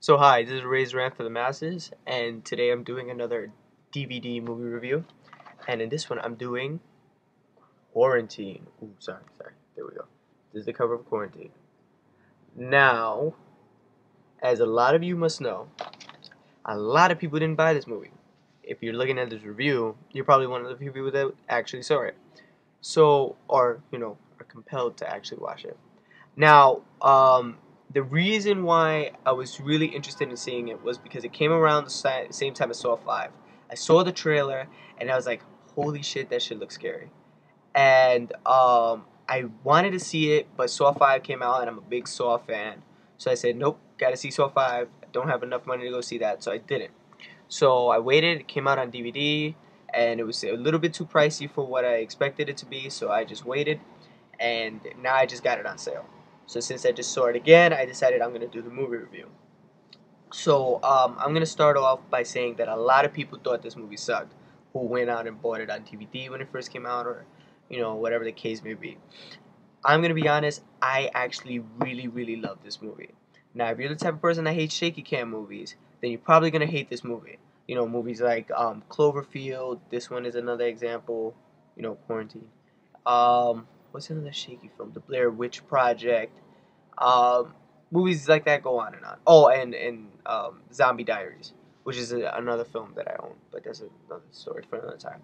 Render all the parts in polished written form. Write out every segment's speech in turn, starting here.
So hi, this is Ray's Rant for the Masses, and today I'm doing another DVD movie review, and in this one I'm doing Quarantine. Ooh, sorry, there we go. This is the cover of Quarantine. Now, as a lot of you must know, a lot of people didn't buy this movie. If you're looking at this review, you're probably one of the few people that actually saw it. So, or, are compelled to actually watch it. Now, the reason why I was really interested in seeing it was because it came around the same time as Saw 5. I saw the trailer and I was like, holy shit, that shit looks scary. And I wanted to see it, but Saw 5 came out and I'm a big Saw fan. So I said, nope, gotta see Saw 5. I don't have enough money to go see that, so I didn't. So I waited, it came out on DVD, and it was a little bit too pricey for what I expected it to be, so I just waited, and now I just got it on sale. So since I just saw it again, I decided I'm going to do the movie review. So I'm going to start off by saying that a lot of people thought this movie sucked, who went out and bought it on DVD when it first came out, or whatever the case may be. I'm going to be honest, I actually really, really love this movie. Now, if you're the type of person that hates shaky cam movies, then you're probably going to hate this movie. Movies like Cloverfield, this one is another example, Quarantine. What's another shaky film? The Blair Witch Project. Um, Movies like that go on and on. Oh, and Zombie Diaries, which is another film that I own, but that's another story for another time.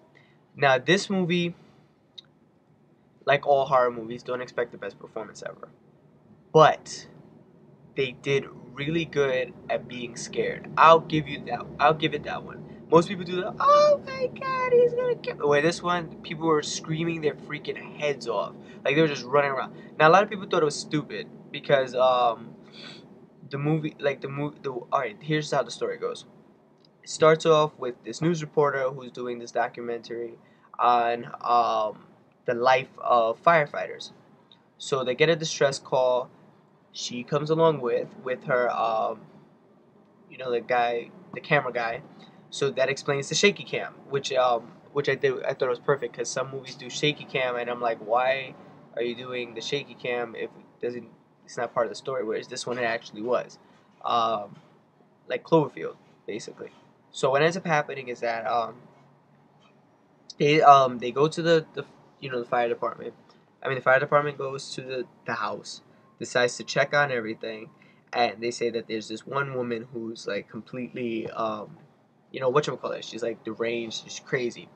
Now, this movie, like all horror movies, don't expect the best performance ever, but they did really good at being scared. I'll give you that. I'll give it that one. Most people do that. Oh my God, he's gonna kill me. Wait, this one, people were screaming their freaking heads off, like they were just running around. Now a lot of people thought it was stupid because the movie, like the all right. Here's how the story goes. It starts off with this news reporter who's doing this documentary on the life of firefighters. So they get a distress call. She comes along with her the guy, the camera guy. So that explains the shaky cam, which I thought was perfect because some movies do shaky cam and I'm like, why are you doing the shaky cam if it's not part of the story, whereas this one it actually was, um, like Cloverfield basically. So what ends up happening is that they go to the fire department. I mean, the fire department goes to the house, decides to check on everything, and they say that there's this one woman who's like completely whatchamacallit, she's like deranged, she's crazy.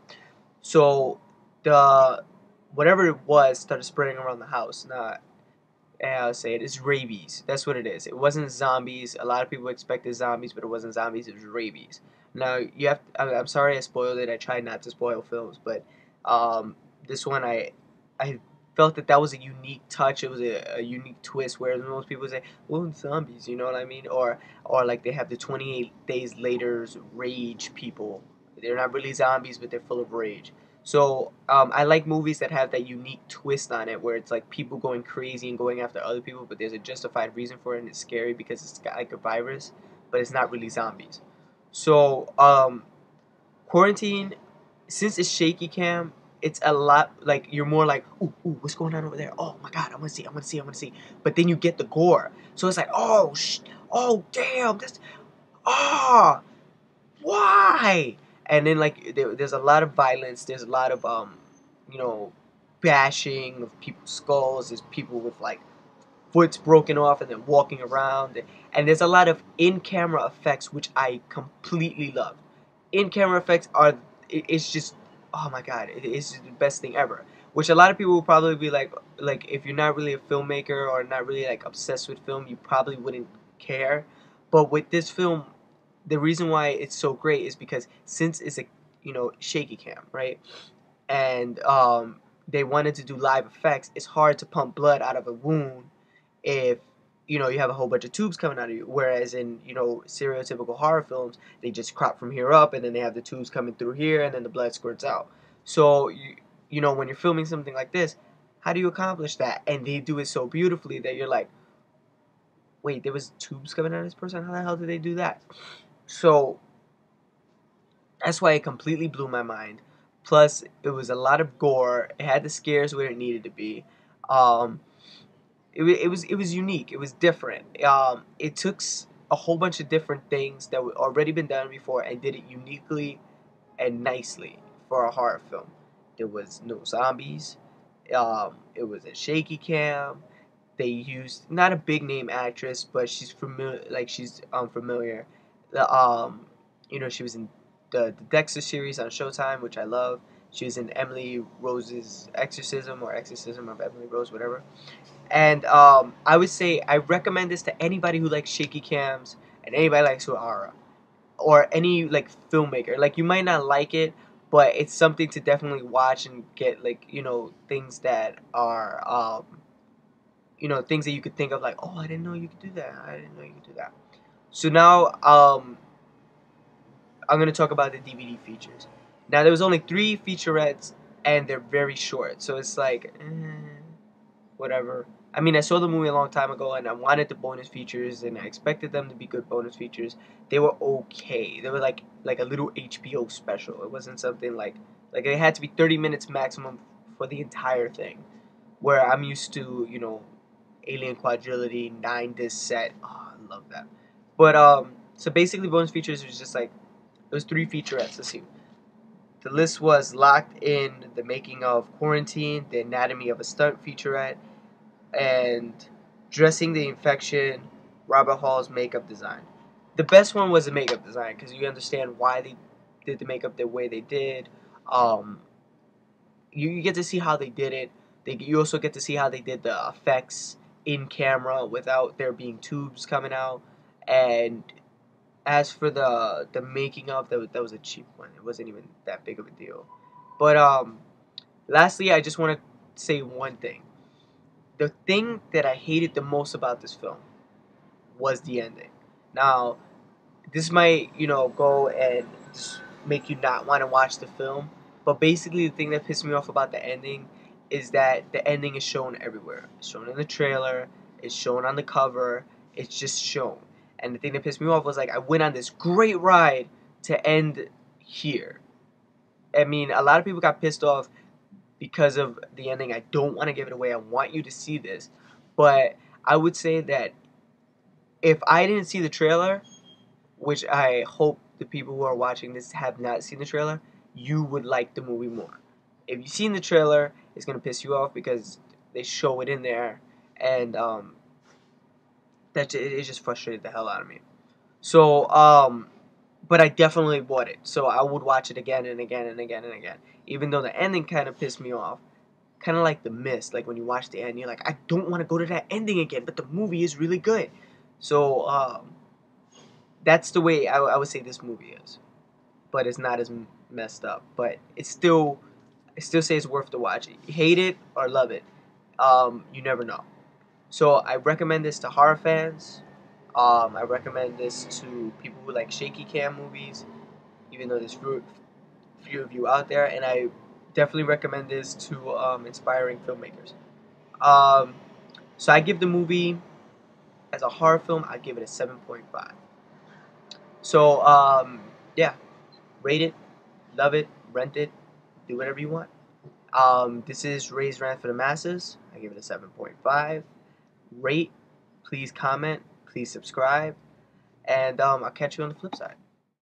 So the whatever it was started spreading around the house. Now I'll say it is rabies. That's what it is. It wasn't zombies. A lot of people expected zombies, but it wasn't zombies. It was rabies. Now you have. I'm sorry I spoiled it. I tried not to spoil films, but um, this one I felt that was a unique touch. It was a unique twist. Whereas most people say, "Well, it's zombies," you know what I mean? Or like they have the 28 days later's rage people. They're not really zombies, but they're full of rage. So I like movies that have that unique twist on it, where it's like people going crazy and going after other people, but there's a justified reason for it, and it's scary because it's got like a virus, but it's not really zombies. So Quarantine, since it's shaky cam, it's a lot like you're more like, ooh, what's going on over there? Oh my God, I want to see. But then you get the gore, so it's like, oh damn, that's ah. Why? And then like there's a lot of violence. There's a lot of you know, bashing of people's skulls. There's people with like foots broken off and then walking around. And there's a lot of in-camera effects which I completely love. In-camera effects are it's just oh my God, it's the best thing ever. Which a lot of people will probably be like if you're not really a filmmaker or not really like obsessed with film, you probably wouldn't care. But with this film, the reason why it's so great is because since it's a shaky cam, right, and they wanted to do live effects, it's hard to pump blood out of a wound if you have a whole bunch of tubes coming out of you. Whereas in stereotypical horror films, they just crop from here up, and then they have the tubes coming through here, and then the blood squirts out. So when you're filming something like this, how do you accomplish that? And they do it so beautifully that you're like, wait, there was tubes coming out of this person? How the hell did they do that? So that's why it completely blew my mind. Plus, it was a lot of gore. It had the scares where it needed to be. Um, it was unique. It was different. It took a whole bunch of different things that were already been done before and did it uniquely and nicely for a horror film. There was no zombies. It was a shaky cam. They used not a big name actress, but she's familiar. Like she's familiar. The she was in the Dexter series on Showtime, which I love. She was in Emily Rose's Exorcism or Exorcism of Emily Rose, whatever. And I would say I recommend this to anybody who likes shaky cams and anybody likes horror or any like filmmaker. Like you might not like it, but it's something to definitely watch and get like things that are things that you could think of like, oh, I didn't know you could do that. I didn't know you could do that. So now I'm gonna talk about the DVD features. Now there was only 3 featurettes and they're very short, so it's like whatever. I mean, I saw the movie a long time ago, and I wanted the bonus features, and I expected them to be good bonus features. They were okay. They were like a little HBO special. It wasn't something like it had to be 30 minutes maximum for the entire thing. Where I'm used to, Alien Quadrilogy 9-disc set. Oh, I love that. But so basically, bonus features was just like those 3 featurettes. Let's see. The list was Locked In, The Making of Quarantine, The Anatomy of a Stunt featurette, and Dressing the Infection, Robert Hall's makeup design. The best one was the makeup design because you understand why they did the makeup the way they did. Um, you get to see how they did it. You also get to see how they did the effects in camera without there being tubes coming out. And as for the making of, that was a cheap one. It wasn't even that big of a deal. But lastly, I just want to say one thing. The thing that I hated the most about this film was the ending. Now, this might, go and just make you not want to watch the film, but basically the thing that pissed me off about the ending is that the ending is shown everywhere. It's shown in the trailer, it's shown on the cover, it's just shown. And the thing that pissed me off was like I went on this great ride to end here. I mean, a lot of people got pissed off because of the ending. I don't want to give it away. I want you to see this. But I would say that if I didn't see the trailer, which I hope the people who are watching this have not seen the trailer, you would like the movie more. If you've seen the trailer, it's going to piss you off because they show it in there, and it just frustrated the hell out of me. So, but I definitely bought it, so I would watch it again and again and again and again. Even though the ending kind of pissed me off, kind of like The Mist. Like when you watch the end, you're like, I don't want to go to that ending again, but the movie is really good. So that's the way I would say this movie is, but it's not as messed up. But I still say it's worth the watch. You hate it or love it, you never know. So I recommend this to horror fans. I recommend this to people who like shaky cam movies, even though there's few of you out there, and I definitely recommend this to inspiring filmmakers. Um, so I give the movie, as a horror film, I give it a 7.5. So yeah, rate it, love it, rent it, do whatever you want. This is Ray's Rant for the Masses. I give it a 7.5. Rate, please comment, please subscribe, and I'll catch you on the flip side.